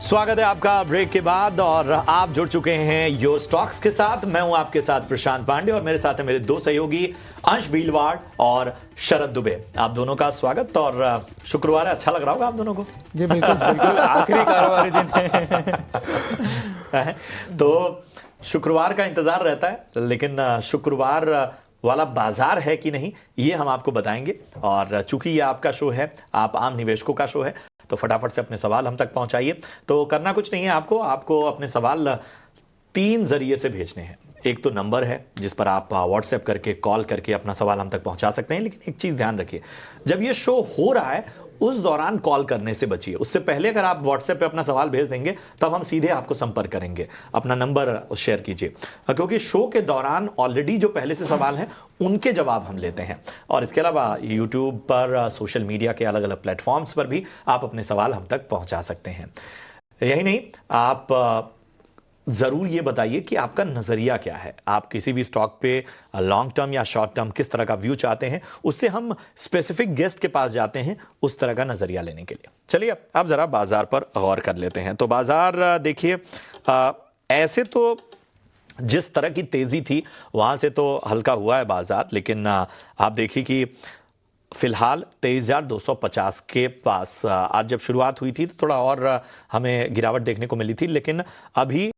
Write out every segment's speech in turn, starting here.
स्वागत है आपका ब्रेक के बाद और आप जुड़ चुके हैं योर स्टॉक्स के साथ। मैं हूं आपके साथ प्रशांत पांडे और मेरे साथ है मेरे दो सहयोगी अंश भीलवाड़ और शरद दुबे। आप दोनों का स्वागत। और शुक्रवार है, अच्छा लग रहा होगा आप दोनों को? जी बिल्कुल बिल्कुल, आखिरी कारोबारी दिन है तो शुक्रवार का इंतजार रहता है, लेकिन शुक्रवार वाला बाजार है कि नहीं ये हम आपको बताएंगे। और चूंकि ये आपका शो है, आप आम निवेशकों का शो है, तो फटाफट से अपने सवाल हम तक पहुंचाइए। तो करना कुछ नहीं है, आपको अपने सवाल 3 जरिए से भेजने हैं। एक तो नंबर है जिस पर आप व्हाट्सएप करके, कॉल करके अपना सवाल हम तक पहुंचा सकते हैं। लेकिन एक चीज ध्यान रखिए, जब ये शो हो रहा है उस दौरान कॉल करने से बचिए। उससे पहले अगर आप व्हाट्सएप पे अपना सवाल भेज देंगे तब हम सीधे आपको संपर्क करेंगे। अपना नंबर शेयर कीजिए, क्योंकि शो के दौरान ऑलरेडी जो पहले से सवाल हैं उनके जवाब हम लेते हैं। और इसके अलावा यूट्यूब पर, सोशल मीडिया के अलग अलग प्लेटफॉर्म्स पर भी आप अपने सवाल हम तक पहुंचा सकते हैं। यही नहीं, आप जरूर ये बताइए कि आपका नजरिया क्या है। आप किसी भी स्टॉक पे लॉन्ग टर्म या शॉर्ट टर्म किस तरह का व्यू चाहते हैं, उससे हम स्पेसिफिक गेस्ट के पास जाते हैं उस तरह का नजरिया लेने के लिए। चलिए अब जरा बाजार पर गौर कर लेते हैं। तो बाजार देखिए, ऐसे तो जिस तरह की तेजी थी वहां से तो हल्का हुआ है बाजार, लेकिन आप देखिए कि फिलहाल 23,250 के पास आज जब शुरुआत हुई थी तो थोड़ा और हमें गिरावट देखने को मिली थी। लेकिन अभी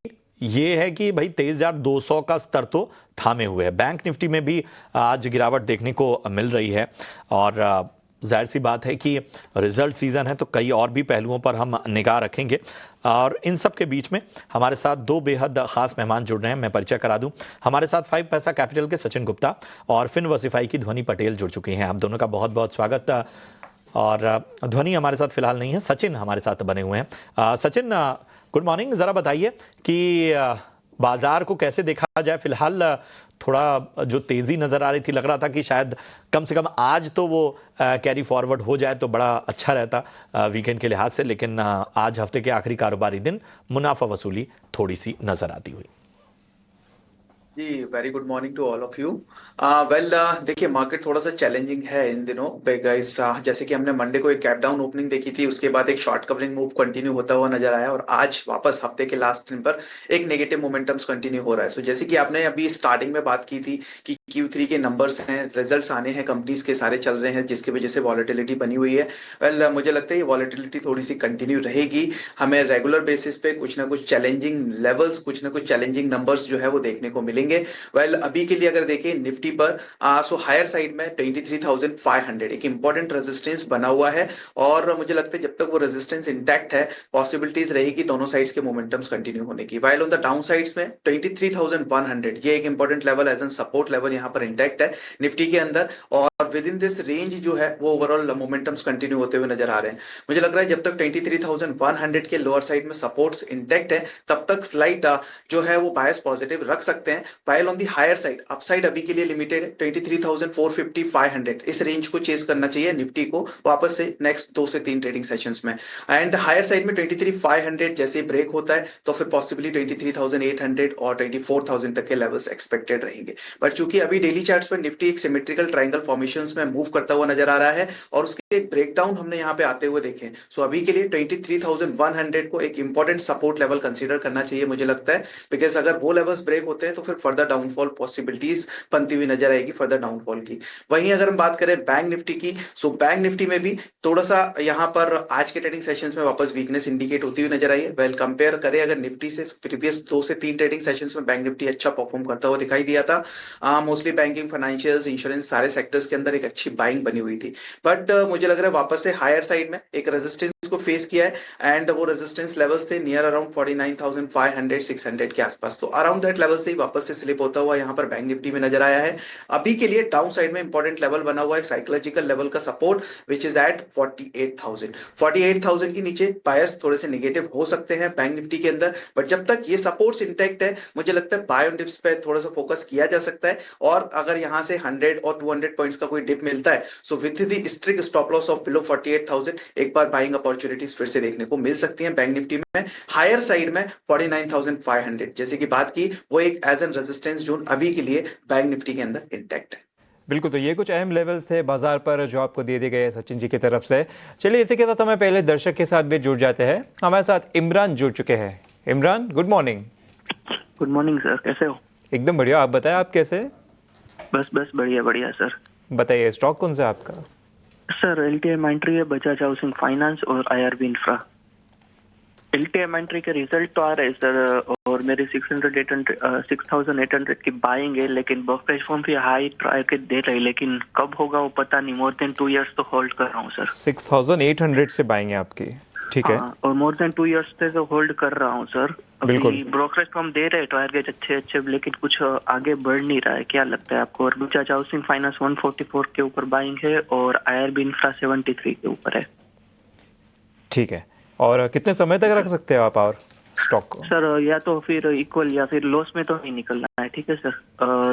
ये है कि भाई 23,200 का स्तर तो थामे हुए है। बैंक निफ्टी में भी आज गिरावट देखने को मिल रही है। और जाहिर सी बात है कि रिजल्ट सीजन है तो कई और भी पहलुओं पर हम निगाह रखेंगे। और इन सब के बीच में हमारे साथ दो बेहद खास मेहमान जुड़ रहे हैं। मैं परिचय करा दूं, हमारे साथ 5 पैसा कैपिटल के सचिन गुप्ता और फिनवर्सिफाई की ध्वनि पटेल जुड़ चुकी हैं। आप दोनों का बहुत बहुत स्वागत। और ध्वनि हमारे साथ फिलहाल नहीं है, सचिन हमारे साथ बने हुए हैं। Sachin, good morning. ज़रा बताइए कि बाजार को कैसे देखा जाए। फिलहाल थोड़ा जो तेज़ी नज़र आ रही थी, लग रहा था कि शायद कम से कम आज तो वो कैरी फॉरवर्ड हो जाए तो बड़ा अच्छा रहता वीकेंड के लिहाज से। लेकिन आज हफ्ते के आखिरी कारोबारी दिन मुनाफा वसूली थोड़ी सी नज़र आती हुई। जी, very good morning to all of you. Well, देखिए मार्केट थोड़ा सा चैलेंजिंग है इन दिनों गाइस। जैसे कि हमने मंडे को एक गैप डाउन ओपनिंग देखी थी, उसके बाद एक शॉर्ट कवरिंग मूव कंटिन्यू होता हुआ नजर आया और आज वापस हफ्ते के लास्ट दिन पर एक नेगेटिव मोमेंटम्स कंटिन्यू हो रहा है। सो जैसे कि आपने अभी स्टार्टिंग में बात की थी कि Q3 के नंबर्स हैं, रिजल्ट्स आने हैं, कंपनीज के सारे चल रहे हैं, जिसकी वजह से वॉलेटिलिटी बनी हुई है। वेल, मुझे लगता है ये वॉलेटिलिटी थोड़ी सी कंटिन्यू रहेगी। हमें रेगुलर बेसिस पे कुछ ना कुछ चैलेंजिंग लेवल्स, कुछ ना कुछ चैलेंजिंग नंबर्स जो है वो देखने को मिलेंगे। वेल, अभी के लिए अगर देखें निफ्टी पर, सो हायर साइड में 23,500 एक इंपॉर्टेंट रेजिस्टेंस बना हुआ है। और मुझे लगता है जब तक वो रेजिस्टेंस इंटैक्ट है, पॉसिबिलिटीज रहेगी दोनों साइड्स के मोमेंटम्स कंटिन्यू होने की। While on the down sides में 23,100 ये एक important level as an support level यहाँ पर इंटैक्ट है निफ्टी के अंदर। और विद इन दिस रेंज जो है वो ओवरऑल मोमेंटम्स कंटिन्यू होते हुए नजर आ रहे हैं। मुझे लग रहा है जब तक 23,100 के लोअर साइड में सपोर्ट्स इंटैक्ट है तब तक स्लाइड जो है वो बायस पॉजिटिव रख सकते हैं। While on the higher side, upside अभी के लिए लिमिटेड है 23,450 500 इस रेंज को चेस करना चाहिए निफ्टी को वापस से नेक्स्ट 2 से 3 ट्रेडिंग सेशंस में। एंड हायर साइड में 23,500 जैसे ब्रेक होता है तो फिर पॉसिबली 23,800 और 24,000 तक के लेवल्स एक्सपेक्टेड रहेंगे। बट चूंकि अभी डेली चार्ट्स पर निफ्टी एक सिमेट्रिकल ट्रायंगल फॉर्मेशंस में मूव करता हुआ नजर आ रहा है और उसके एक ब्रेकडाउन हमने यहाँ पे आते हुए देखे। सो अभी के लिए 23,100 को एक इंपॉर्टेंट सपोर्ट लेवल कंसीडर करना चाहिए मुझे लगता है, बिकॉज अगर वो लेवल्स ब्रेक होते हैं तो फिर फर्दर डाउनफॉल पॉसिबिलिटीज बनती हुई नजर आएगी फर्दर डाउनफॉल की। वहीं अगर हम बात करें बैंक निफ्टी की, सो बैंक निफ्टी में भी थोड़ा सा यहाँ पर आज के ट्रेडिंग सेशंस में वापस वीकनेस इंडिकेट होती हुई नजर आई है। वेल, कंपेयर करें अगर निफ्टी से प्रीवियस 2 से 3 ट्रेडिंग सेशंस में बैंक निफ्टी अच्छा परफॉर्म करता हुआ दिखाई दिया था। मोस्टली बैंकिंग, फाइनेंशियल्स, इंश्योरेंस सारे सेक्टर्स के अंदर एक अच्छी बाइंग बनी हुई थी। बट मुझे लग रहा है वापस से हायर साइड में एक रेजिस्टेंस को फेस किया है एंड वो रेजिस्टेंस लेवल्स थे नियर अराउंड 49,500 600 के आसपास। तो अराउंड दैट लेवल से ही वापस से स्लिप होता हुआ यहाँ पर बैंक निफ्टी में नजर आया है। अभी के लिए डाउन साइड में इंपॉर्टेंट लेवल बना हुआ है साइकोलॉजिकल लेवल का सपोर्ट विच इज एट 48,000 के नीचे बायस थोड़े से नेगेटिव हो सकते हैं बैंक निफ्टी के अंदर। बट जब तक ये सपोर्ट्स इंटैक्ट है मुझे लगता है बाय ऑन डिप्स पे थोड़ा सा फोकस किया जा सकता है। और अगर यहाँ से 100 और 200 पॉइंट्स का कोई डिप मिलता है so with the strict stop loss of below 48,000 एक बार बाइंग अपॉर्चुनिटीज फिर से देखने को मिल सकती हैं बैंक निफ्टी में। हायर साइड में 49,500 जैसे कि बात की वो एक एज एन रेजिस्टेंस जोन अभी के लिए बैंक निफ्टी के अंदर इंटैक्ट है। बिल्कुल, तो ये कुछ अहम लेवल्स थे बाजार पर जो आपको दे दिए गए सचिन जी की तरफ से। चलिए इसी के साथ हमें पहले दर्शक के साथ भी जुड़ जाते हैं। हमारे साथ इमरान जुड़ चुके हैं। Imran, good morning. Good morning sir, कैसे हो? एकदम बढ़िया, आप बताएं आप कैसे? बस बढ़िया बढ़िया सर। बताइए स्टॉक कौन सा है आपका? सर एलटीआई माइंट्री है, बजाज हाउसिंग फाइनेंस और आईआरबी इंफ्रा। एलटीआई माइंट्री के रिजल्ट तो आ रहे हैं सर, और मेरी 6,800 की बाइंग है, लेकिन ब्रोकरेज फर्म भी हाई ट्राई के दे रही, लेकिन कब होगा वो पता नहीं। मोर देन 2 इयर्स तो होल्ड कर रहा हूँ सर। 6,800 से बाइंग है आपकी, ठीक है। हाँ, और मोर देन 2 इयर्स से तो होल्ड कर रहा हूँ सर। बिल्कुल। ब्रोकरेज फर्म दे रहे हैं टारगेट अच्छे, लेकिन कुछ आगे बढ़ नहीं रहा है। क्या लगता है आपको? और बजाज हाउसिंग फाइनेंस 144 के ऊपर बाइंग है और आईआरबी इंफ्रा 73 के ऊपर है। ठीक है, और कितने समय तक रख सकते हो आप और स्टॉक को? सर या तो फिर इक्वल या फिर लॉस में तो नहीं निकलना है, ठीक है सर।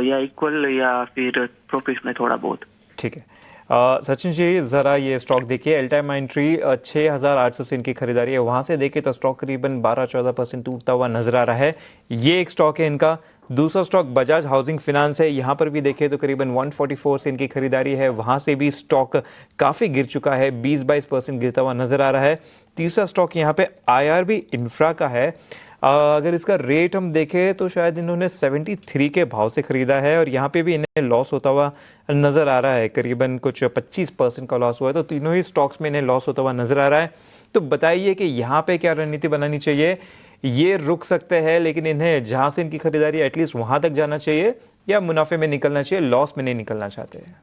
या इक्वल या फिर प्रॉफिट में थोड़ा बहुत। ठीक है। सचिन जी, ज़रा ये स्टॉक देखिए, एलटीआई माइंट्री 6,800 से इनकी खरीदारी है, वहाँ से देखिए तो स्टॉक करीबन 12-14% टूटता हुआ नजर आ रहा है। ये एक स्टॉक है इनका। दूसरा स्टॉक बजाज हाउसिंग फिनांस है, यहाँ पर भी देखिए तो करीबन 144 से इनकी खरीदारी है, वहाँ से भी स्टॉक काफ़ी गिर चुका है, 20-22% गिरता हुआ नजर आ रहा है। तीसरा स्टॉक यहाँ पे आईआरबी इंफ्रा का है। अगर इसका रेट हम देखें तो शायद इन्होंने 73 के भाव से खरीदा है और यहाँ पे भी इन्हें लॉस होता हुआ नज़र आ रहा है, करीबन कुछ 25% का लॉस हुआ है। तो तीनों ही स्टॉक्स में इन्हें लॉस होता हुआ नज़र आ रहा है। तो बताइए कि यहाँ पे क्या रणनीति बनानी चाहिए? ये रुक सकते हैं, लेकिन इन्हें जहाँ से इनकी खरीदारी एटलीस्ट वहाँ तक जाना चाहिए, या मुनाफे में निकलना चाहिए, लॉस में नहीं निकलना चाहते हैं?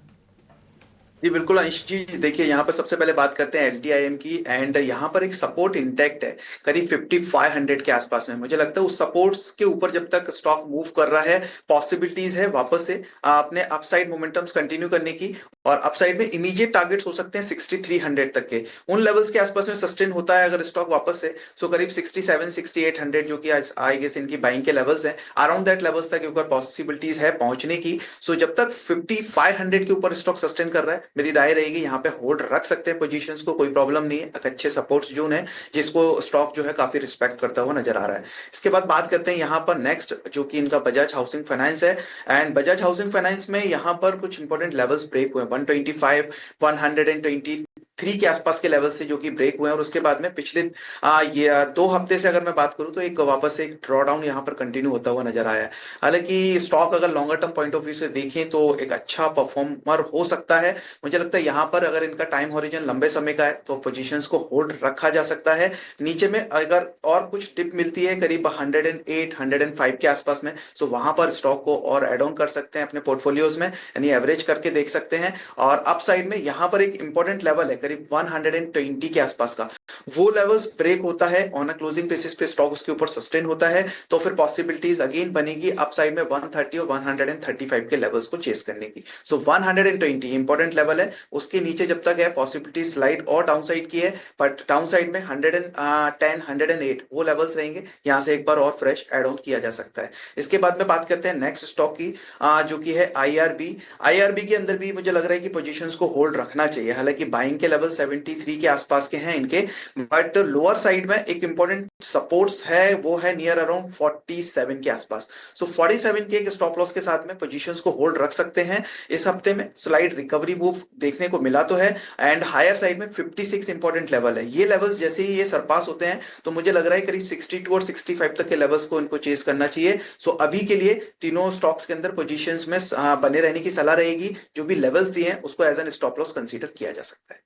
जी बिल्कुल अंश जी, देखिए यहाँ पर सबसे पहले बात करते हैं एलटीआईएम की। एंड यहाँ पर एक सपोर्ट इंटैक्ट है करीब 5500 के आसपास में। मुझे लगता है उस सपोर्ट्स के ऊपर जब तक स्टॉक मूव कर रहा है, पॉसिबिलिटीज है वापस से अपने अपसाइड मोमेंटम्स कंटिन्यू करने की। और अपसाइड में इमीडिएट टारगेट्स हो सकते हैं 6300 तक के, उन लेवल्स के आसपास में सस्टेन होता है अगर स्टॉक वापस से। सो करीब 67-6800 जो कि आई गेस इनकी बाइंग के लेवल्स हैं, अराउंड दैट लेवल्स तक ऊपर पॉसिबिलिटीज है पहुंचने की। सो जब तक 5500 के ऊपर स्टॉक सस्टेन कर रहा है, मेरी राय रहेगी यहाँ पे होल्ड रख सकते हैं पोजीशंस को, कोई प्रॉब्लम नहीं है। एक अच्छे सपोर्ट्स जोन है जिसको स्टॉक जो है काफी रिस्पेक्ट करता हुआ नजर आ रहा है। इसके बाद बात करते हैं यहाँ पर नेक्स्ट, जो कि इनका बजाज हाउसिंग फाइनेंस है। एंड बजाज हाउसिंग फाइनेंस में यहाँ पर कुछ इंपॉर्टेंट लेवल्स ब्रेक हुए, 125, 123 के आसपास के लेवल से जो कि ब्रेक हुए हैं। और उसके बाद में पिछले ये 2 हफ्ते से अगर मैं बात करूं तो एक वापस से एक ड्रॉडाउन यहाँ पर कंटिन्यू होता हुआ नजर आया है। हालांकि स्टॉक अगर longer term point of view से देखें तो एक अच्छा परफॉर्मर हो सकता है। मुझे लगता है यहाँ पर अगर इनका टाइम हॉरिजन लंबे समय का है तो पोजीशंस को होल्ड रखा जा सकता है। नीचे में अगर और कुछ टिप मिलती है करीब 108, 105 के आसपास में, सो वहां पर स्टॉक को और एड ऑन कर सकते हैं अपने पोर्टफोलियोज में, यानी एवरेज करके देख सकते हैं। और अपसाइड में यहाँ पर एक इंपॉर्टेंट लेवल है करीब 120 के आसपास का, वो लेवल्स ब्रेक होता है ऑन अ क्लोजिंग बेसिस पे, स्टॉक उसके ऊपर सस्टेन होता है तो फिर पॉसिबिलिटीज अगेन बनेगी अपसाइड में 130 और 135 के लेवल्स को चेस करने की। सो 120 इंपॉर्टेंट लेवल है, उसके नीचे जब तक है पॉसिबिलिटी स्लाइड और डाउनसाइड की है, बट डाउनसाइड में 110, 108 वो लेवल्स रहेंगे, यहां से एक बार और फ्रेश एड ऑन किया जा सकता है। इसके बाद में बात करते हैं नेक्स्ट स्टॉक की, जो कि है आईआरबी। आईआरबी के अंदर भी मुझे लग रहा है कि पोजीशंस को होल्ड रखना चाहिए। हालांकि बाइंग के लेवल 73 के आसपास के हैं इनके, बट लोअर साइड में एक इंपॉर्टेंट सपोर्ट्स है, वो है नियर अराउंड 47 के आसपास। सो 47 के एक स्टॉप लॉस के साथ में पोजीशंस को होल्ड रख सकते हैं। इस हफ्ते में स्लाइड रिकवरी मूव देखने को मिला तो है। एंड हायर साइड में 56 इंपॉर्टेंट लेवल है, ये लेवल्स जैसे ही ये सरपास होते हैं तो मुझे लग रहा है करीब 62 और 65 तक के लेवल्स को इनको चेस करना चाहिए। सो अभी के लिए तीनों स्टॉक्स के अंदर पोजीशंस में बने रहने की सलाह रहेगी। जो भी लेवल्स दिए हैं उसको as an stop loss consider किया जा सकता है।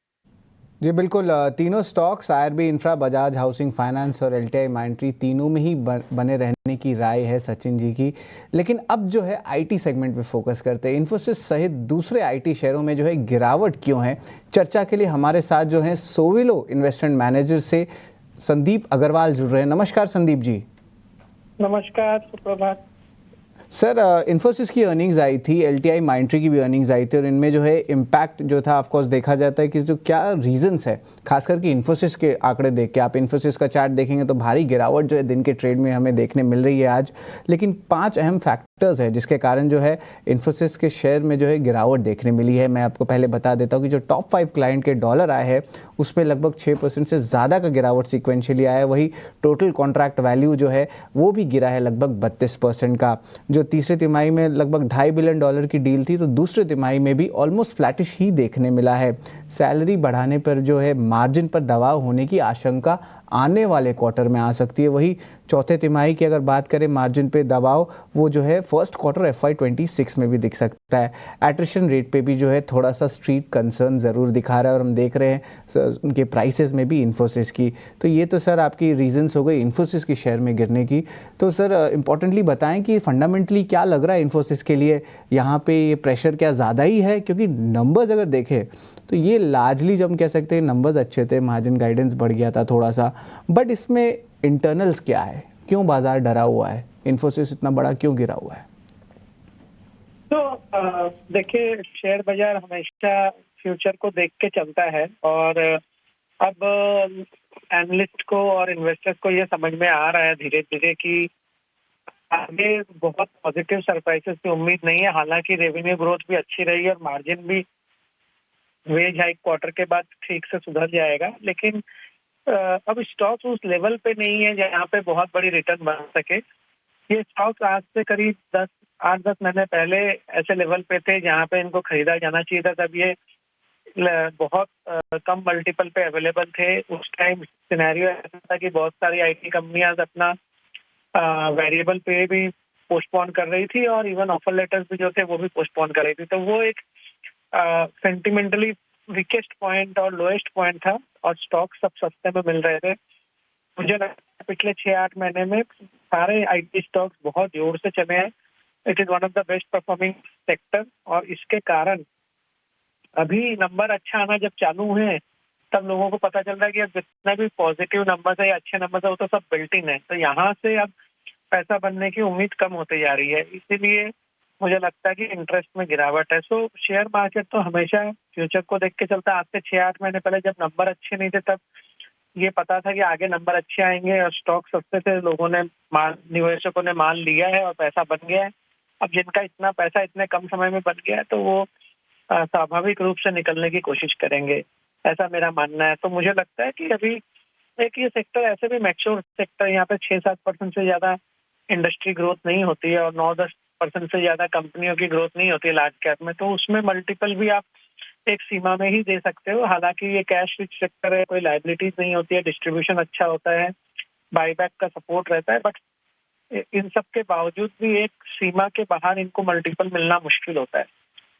जी बिल्कुल, तीनों stocks IRB infra, Bajaj housing finance और एलटीआई माइंट्री, तीनों में ही बने रहने की राय है सचिन जी की। लेकिन अब जो है आईटी सेगमेंट पे फोकस करते हैं। इन्फोसिस सहित दूसरे आईटी शेयरों में जो है गिरावट क्यों है, चर्चा के लिए हमारे साथ जो है सोविलो इन्वेस्टमेंट मैनेजर से संदीप अग्रवाल जुड़ रहे हैं। नमस्कार संदीप जी। नमस्कार, सुप्रभात सर। इन्फोसिस की अर्निंग्स आई थी, एलटीआई माइंट्री की भी अर्निंग्स आई थी, और इनमें जो है इम्पैक्ट जो था ऑफकोर्स देखा जाता है कि जो क्या रीजंस है, खासकर कि इन्फोसिस के आंकड़े देख के। आप इन्फोसिस का चार्ट देखेंगे तो भारी गिरावट जो है दिन के ट्रेड में हमें देखने मिल रही है आज। लेकिन 5 अहम फैक्टर है जिसके कारण जो है इन्फोसिस के शेयर में जो है गिरावट देखने मिली है। मैं आपको पहले बता देता हूँ कि जो टॉप 5 क्लाइंट के डॉलर आए हैं उसमें लगभग 6% से ज़्यादा का गिरावट सीक्वेंशियली आया है। वही टोटल कॉन्ट्रैक्ट वैल्यू जो है वो भी गिरा है लगभग 32% का। जो तीसरे तिमाही में लगभग $2.5 बिलियन की डील थी तो दूसरे तिमाही में भी ऑलमोस्ट फ्लैटिश ही देखने मिला है। सैलरी बढ़ाने पर जो है मार्जिन पर दबाव होने की आशंका आने वाले क्वार्टर में आ सकती है। वही चौथे तिमाही की अगर बात करें मार्जिन पे दबाव वो जो है फर्स्ट क्वार्टर FY26 में भी दिख सकता है। एट्रिशन रेट पे भी जो है थोड़ा सा स्ट्रीट कंसर्न ज़रूर दिखा रहा है और हम देख रहे हैं उनके प्राइसेस में भी इन्फोसिस की। तो ये तो सर आपकी रीजंस हो गई इन्फोसिस की शेयर में गिरने की। तो सर इम्पोर्टेंटली बताएं कि फंडामेंटली क्या लग रहा है इन्फोसिस के लिए, यहाँ पे ये प्रेशर क्या ज़्यादा ही है? क्योंकि नंबर्स अगर देखें तो ये लार्जली जो हम कह सकते हैं नंबर्स अच्छे थे, मार्जिन गाइडेंस बढ़ गया था थोड़ा सा, बट इसमें इंटरनल्स क्या है? क्यों बाजार डरा हुआ है? इन्फोसिस इतना बड़ा क्यों गिरा हुआ है? तो देखिए, शेयर बाजार हमेशा फ्यूचर को देख के चलता है और अब एनालिस्ट को और इन्वेस्टर्स को ये समझ में आ रहा है धीरे धीरे कि आगे बहुत पॉजिटिव सरप्राइजेस की उम्मीद नहीं है। हालांकि रेवेन्यू ग्रोथ भी अच्छी रही और मार्जिन भी वेज हाइक क्वार्टर के बाद ठीक से सुधर जाएगा, लेकिन अब स्टॉक उस लेवल पे नहीं है जहाँ पे बहुत बड़ी रिटर्न बन सके। ये स्टॉक आज से करीब 8-10 महीने पहले ऐसे लेवल पे थे जहाँ पे इनको खरीदा जाना चाहिए था। तब ये बहुत कम मल्टीपल पे अवेलेबल थे। उस टाइम सिनेरियो ऐसा था कि बहुत सारी आईटी कंपनियां अपना वेरिएबल पे भी पोस्टपोन कर रही थी और इवन ऑफर लेटर्स भी जो थे वो भी पोस्टपोन कर रही थी। तो वो एक सेंटिमेंटली वीकेस्ट पॉइंट और लोएस्ट पॉइंट था और स्टॉक सब सस्ते में मिल रहे थे। मुझे लगता है पिछले 6-8 महीने में सारे आईटी स्टॉक्स बहुत जोर से चले हैं। It is one of the best performing sector और इसके कारण अभी नंबर अच्छा आना जब चालू हुए तब लोगों को पता चल रहा है कि अब जितने भी पॉजिटिव नंबर है या अच्छे नंबर है वो तो सब बिल्ट इन है। तो यहाँ से अब पैसा बनने की उम्मीद कम होती जा रही है, इसीलिए मुझे लगता है कि इंटरेस्ट में गिरावट है। सो शेयर मार्केट तो हमेशा फ्यूचर को देख के चलता है। आज से 6-8 महीने पहले जब नंबर अच्छे नहीं थे तब ये पता था कि आगे नंबर अच्छे आएंगे और स्टॉक सस्ते थे, लोगों ने निवेशकों ने मान लिया है और पैसा बन गया है। अब जिनका इतना पैसा इतने कम समय में बन गया है तो वो स्वाभाविक रूप से निकलने की कोशिश करेंगे, ऐसा मेरा मानना है। तो मुझे लगता है कि अभी एक ये सेक्टर ऐसे भी मैच्योर सेक्टर, यहाँ पे 6-7% से ज्यादा इंडस्ट्री ग्रोथ नहीं होती है और 9-10% से ज्यादा कंपनियों की ग्रोथ नहीं होती है लार्ज कैप में। तो उसमें मल्टीपल भी आप एक सीमा में ही दे सकते हो। हालांकि ये कैश रिच सेक्टर है, कोई लाइबिलिटीज नहीं होती है, डिस्ट्रीब्यूशन अच्छा होता है, बाईबैक का सपोर्ट रहता है, बट इन सब के बावजूद भी एक सीमा के बाहर इनको मल्टीपल मिलना मुश्किल होता है।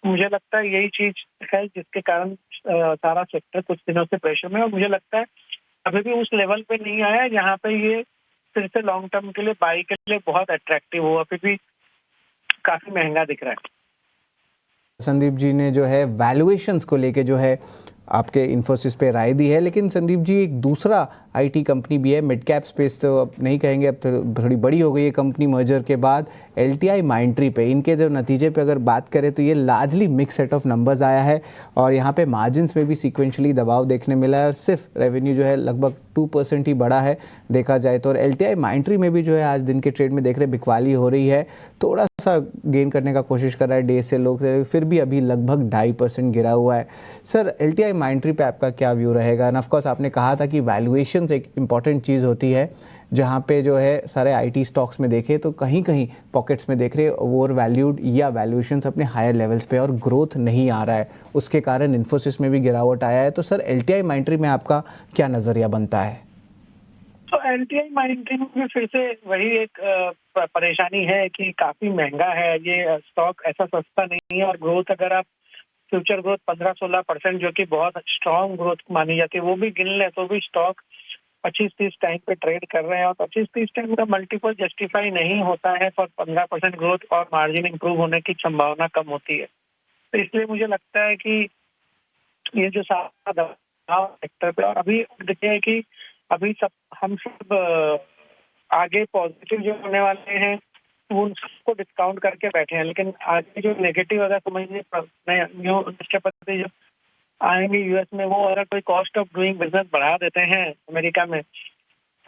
मुझे लगता है यही चीज है जिसके कारण सारा सेक्टर कुछ दिनों से प्रेशर में, और मुझे लगता है अभी भी उस लेवल पे नहीं आया है जहाँ पे ये फिर से लॉन्ग टर्म के लिए बाई के लिए बहुत अट्रैक्टिव हो। अभी भी काफी महंगा दिख रहा है। संदीप जी ने जो है वैल्यूएशंस को लेके जो है आपके इन्फोसिस पे राय दी है, लेकिन संदीप जी एक दूसरा आईटी कंपनी भी है, मिड कैप स्पेस तो अब नहीं कहेंगे, अब तो थोड़ी बड़ी हो गई है कंपनी मर्जर के बाद, LTI माइंट्री पे। इनके जो नतीजे पे अगर बात करें तो ये largely mix set of numbers आया है और यहाँ पे मार्जिन्स में भी सीक्वेंशली दबाव देखने मिला है और सिर्फ रेवेन्यू जो है लगभग 2% ही बढ़ा है देखा जाए तो। और LTI माइंट्री में भी जो है आज दिन के ट्रेड में देख रहे बिकवाली हो रही है, थोड़ा सा गेन करने का कोशिश कर रहा है डे से लोग, फिर भी अभी लगभग 2.5% गिरा हुआ है। सर LTI माइंट्री पे आपका क्या व्यू रहेगा? एंड ऑफ कोर्स आपने कहा था कि वैल्यूएशन एक इंपॉर्टेंट चीज़ होती है, जहाँ पे जो है सारे आईटी स्टॉक्स में देखें तो कहीं कहीं पॉकेट्स में देख रहे ओवर वैल्यूड या वैल्यूएशंस अपने हायर लेवल्स पे और ग्रोथ नहीं आ रहा है, उसके कारण इन्फोसिस में भी गिरावट आया है। तो सर LTI माइंट्री में आपका क्या नज़रिया बनता है? तो LTI माइंट्री में भी फिर से वही एक परेशानी है कि काफी महंगा है ये स्टॉक, ऐसा सस्ता नहीं है। और ग्रोथ अगर आप फ्यूचर ग्रोथ 15-16% जो कि बहुत स्ट्रॉन्ग ग्रोथ मानी जाती है वो भी गिन ले तो भी स्टॉक 25-30 टाइम पे ट्रेड कर रहे हैं और 25-30 टाइम का मल्टीपल जस्टिफाई नहीं होता है फॉर 15% ग्रोथ और मार्जिन इंप्रूव होने की संभावना कम होती है। तो इसलिए मुझे लगता है कि ये जो सारा दबाव सेक्टर पे, और अभी देखिए कि अभी हम सब आगे पॉजिटिव जो होने वाले हैं वो उन सबको डिस्काउंट करके बैठे हैं, लेकिन आगे जो नेगेटिव अगर समझिए न्यू राष्ट्रपति जो आएंगे यूएस में, वो अगर कोई कॉस्ट ऑफ डूइंग बिजनेस बढ़ा देते हैं अमेरिका में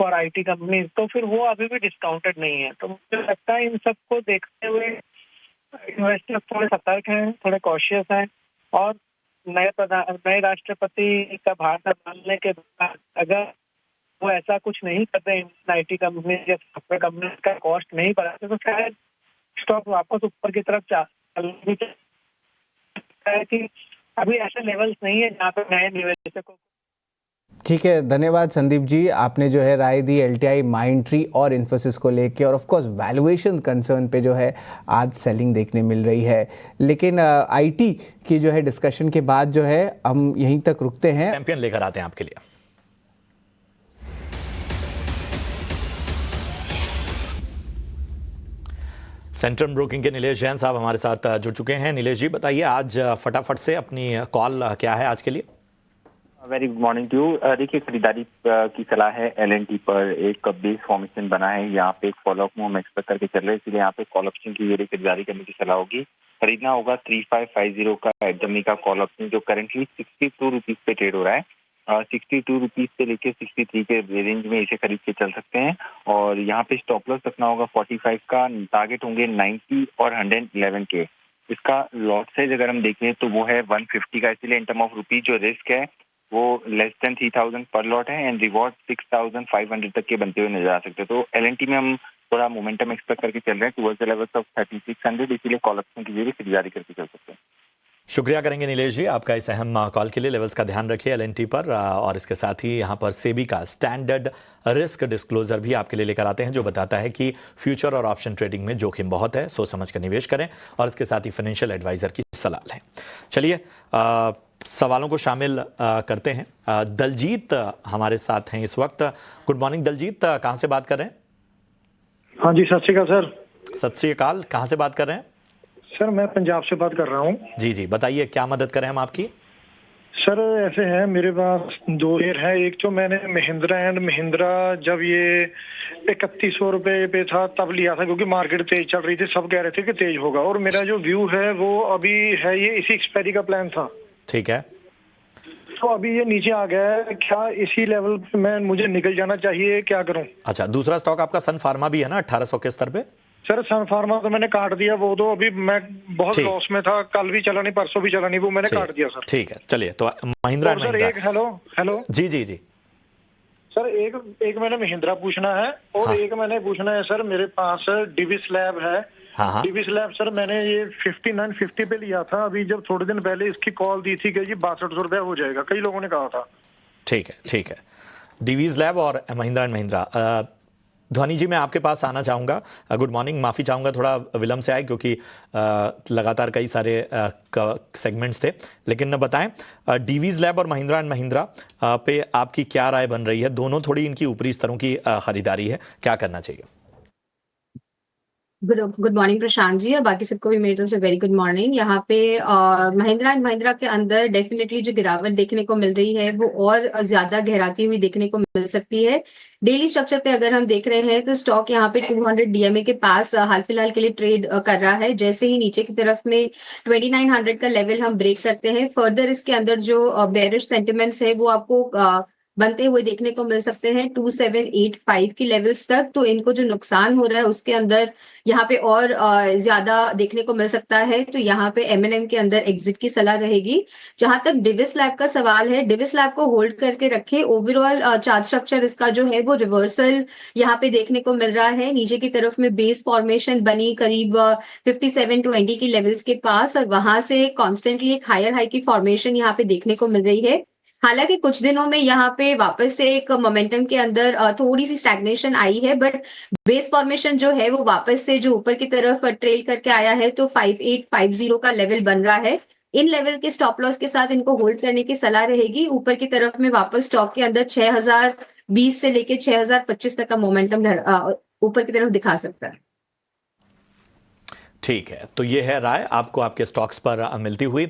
फॉर आईटी कंपनीज, तो फिर वो अभी भी डिस्काउंटेड नहीं है। तो मुझे लगता है इन सबको देखते हुए इन्वेस्टर्स थोड़े सतर्क हैं, थोड़े कॉशियस हैं, और नए राष्ट्रपति का भार संभालने के बाद अगर वो ऐसा कुछ नहीं करते, इन आईटी कंपनी या सॉफ्टवेयर कंपनी का कॉस्ट नहीं बढ़ाते, तो शायद स्टॉक वापस ऊपर की तरफ चल है कि अभी ऐसे लेवल्स नहीं है जहाँ पे नए निवेशकों। ठीक है, धन्यवाद संदीप जी, आपने जो है राय दी एलटीआई, माइंडट्री और इन्फोसिस को लेके, और ऑफ कोर्स वैल्यूएशन कंसर्न पे जो है आज सेलिंग देखने मिल रही है। लेकिन आईटी की जो है डिस्कशन के बाद जो है हम यहीं तक रुकते हैं। चैंपियन लेकर आते हैं आपके लिए। सेंट्रम ब्रोकिंग के नीलेश जैन साहब हमारे साथ जुड़ चुके हैं। नीलेश जी बताइए आज फटाफट से अपनी कॉल क्या है आज के लिए। Very good morning to you. देखिए, खरीदारी की सलाह है एलएनटी पर। एक बेस फॉर्मेशन बना है, यहाँ पे एक फॉलोअप मूव हम एक्सपेक्ट करके चल रहे हैं, इसलिए यहाँ पे कॉल ऑप्शन की खरीदारी करने की सलाह होगी। खरीदना होगा 3550 का एडमी का कॉल ऑप्शन, जो करेंटली 62 रुपीज पे ट्रेड हो रहा है। 62 रुपीज से लेके 63 के रेंज में इसे खरीद के चल सकते हैं। और यहाँ पे स्टॉप लॉस रखना होगा 45 का, टारगेट होंगे 90 और 111 के। इसका लॉट साइज अगर हम देखें तो वो है 150 का, इसलिए इन टर्म ऑफ रुपीज जो रिस्क है वो लेस देन 3000 पर लॉट है, एंड रिवॉर्ड 6500 तक के बनते हुए नजर आ सकते हैं। तो एलएनटी में हम थोड़ा मोमेंटम एक्सपेक्ट करके चल रहे हैं टुवर्ड्स द लेवल्स ऑफ 3600, इसीलिए कॉल ऑप्शन की जरिए खरीदारी करके चल सकते हैं। शुक्रिया करेंगे नीलेश जी आपका इस अहम कॉल के लिए। लेवल्स का ध्यान रखिए एलएनटी पर, और इसके साथ ही यहाँ पर सेबी का स्टैंडर्ड रिस्क डिस्क्लोजर भी आपके लिए लेकर आते हैं, जो बताता है कि फ्यूचर और ऑप्शन ट्रेडिंग में जोखिम बहुत है, सोच समझ कर निवेश करें, और इसके साथ ही फाइनेंशियल एडवाइजर की सलाह लें। चलिए सवालों को शामिल करते हैं। दलजीत हमारे साथ हैं इस वक्त। गुड मॉर्निंग दलजीत, कहाँ से बात कर रहे हैं? हाँ जी, सत श्री अकाल सर। सत श्री अकाल, कहाँ से बात कर रहे हैं? सर मैं पंजाब से बात कर रहा हूँ। जी जी बताइए, क्या मदद करें हम आपकी? सर ऐसे है, मेरे पास दो शेयर है। एक तो मैंने महिंद्रा एंड महिंद्रा जब ये 3100 रुपए पे था तब लिया था, क्योंकि मार्केट तेज चल रही थी, सब कह रहे थे कि तेज होगा, और मेरा जो व्यू है वो अभी है ये इसी एक्सपायरी का प्लान था। ठीक है, तो अभी ये नीचे आ गया है, क्या इसी लेवल पे मैं मुझे निकल जाना चाहिए, क्या करूं? अच्छा, दूसरा स्टॉक आपका सन फार्मा भी है ना 1800 के स्तर पे? सर सन फार्मा तो मैंने काट दिया, वो तो अभी मैं बहुत ठीक। लॉस में था, कल भी चला नहीं, परसों भी चला नहीं, वो मैंने ठीक। काट दिया सर। ठीक है, चलिए तो महिंद्रा और सर एक हेलो जी जी जी सर, एक मैंने महिंद्रा पूछना है, और हाँ। एक मैंने पूछना है सर, मेरे पास डिविस लैब है। हाँ हाँ डिविस लैब सर मैंने ये 5950 पे लिया था, अभी जब थोड़े दिन पहले इसकी कॉल दी थी कि जी 6200 रुपया हो जाएगा, कई लोगों ने कहा था। ठीक है, ठीक है। डिवीज लैब और महिंद्रा एंड महिंद्रा। ध्वनि जी मैं आपके पास आना चाहूँगा। गुड मॉर्निंग, माफ़ी चाहूँगा थोड़ा विलम्ब से आए, क्योंकि लगातार कई सारे सेगमेंट्स थे, लेकिन बताएं डिवीज लैब और महिंद्रा एंड महिंद्रा पे आपकी क्या राय बन रही है? दोनों थोड़ी इनकी ऊपरी स्तरों की खरीदारी है, क्या करना चाहिए? गुड मॉर्निंग प्रशांत जी, और बाकी सबको भी मेरी तरफ से वेरी गुड मॉर्निंग। यहाँ पे महिंद्रा एंड महिंद्रा के अंदर डेफिनेटली जो गिरावट देखने को मिल रही है वो और ज्यादा गहराती हुई देखने को मिल सकती है। डेली स्ट्रक्चर पे अगर हम देख रहे हैं तो स्टॉक यहाँ पे 200 डीएमए के पास हाल फिलहाल के लिए ट्रेड कर रहा है। जैसे ही नीचे की तरफ में 2900 का लेवल हम ब्रेक करते हैं, फर्दर इसके अंदर जो बेरिश सेंटिमेंट्स है वो आपको बनते हुए देखने को मिल सकते हैं 2785 की लेवल्स तक। तो इनको जो नुकसान हो रहा है उसके अंदर यहाँ पे और ज्यादा देखने को मिल सकता है। तो यहाँ पे एमएनएम के अंदर एग्जिट की सलाह रहेगी। जहां तक डिविस लैब का सवाल है, डिविस लैब को होल्ड करके रखे। ओवरऑल चार्ट स्ट्रक्चर इसका जो है वो रिवर्सल यहाँ पे देखने को मिल रहा है। नीचे की तरफ में बेस फॉर्मेशन बनी करीब 5720 की लेवल्स के पास, और वहां से कॉन्स्टेंटली एक हायर हाई की फॉर्मेशन यहाँ पे देखने को मिल रही है। हालांकि कुछ दिनों में यहाँ पे वापस से एक मोमेंटम के अंदर थोड़ी सी स्टैग्नेशन आई है, बट बेस फॉर्मेशन जो है वो वापस से जो ऊपर की तरफ ट्रेल करके आया है, तो 5850 का लेवल बन रहा है। इन लेवल के स्टॉप लॉस के साथ इनको होल्ड करने की सलाह रहेगी। ऊपर की तरफ में वापस स्टॉक के अंदर 6020 से लेके 6025 तक का मोमेंटम ऊपर की तरफ दिखा सकता है। ठीक है, तो ये है राय आपको आपके स्टॉक्स पर मिलती हुई।